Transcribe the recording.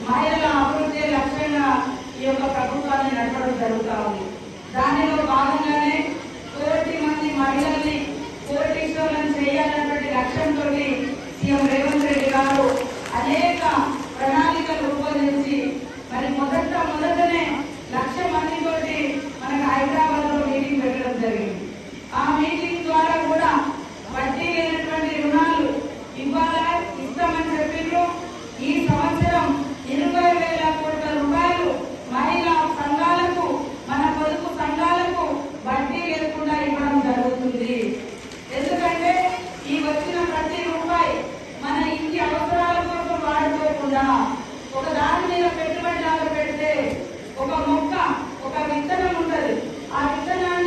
మహిళల అభివృద్ధి లక్ష్యంగా ఈ యొక్క ప్రభుత్వాన్ని నడపడం జరుగుతూ ఉంది. దానిలో భాగంగానే 1 కోటి మంది మహిళల్ని కోటీశ్వరులను చేయాలన్నటువంటి లక్ష్యంతో సీఎం రేవంత్ రెడ్డి గారు అనేక ప్రణాళికలు రూపొందించి మరి మొదటనే 1,00,000 మందితోటి మనకు హైదరాబాద్ లో మీటింగ్ పెట్టడం జరిగింది. ఆ మీటింగ్ ద్వారా కూడా వడ్డీ లేనటువంటి రుణాలు ఇస్తామని చెప్పిండ్రు. ఈ సంవత్సరం 20,000 కోట్ల రూపాయలు మహిళా సంఘాలకు, మన పొదుపు సంఘాలకు వడ్డీ లేకుండా ఇవ్వడం జరుగుతుంది. ఎందుకంటే ఈ వచ్చిన ప్రతి రూపాయి మన ఇంటి అవసరాల కోసం వాడుకోకుండా ఒక దాని మీద పెట్టుబడిలాగా పెడితే ఒక మొక్క, ఒక విత్తనం ఉంటుంది. ఆ విత్తనాన్ని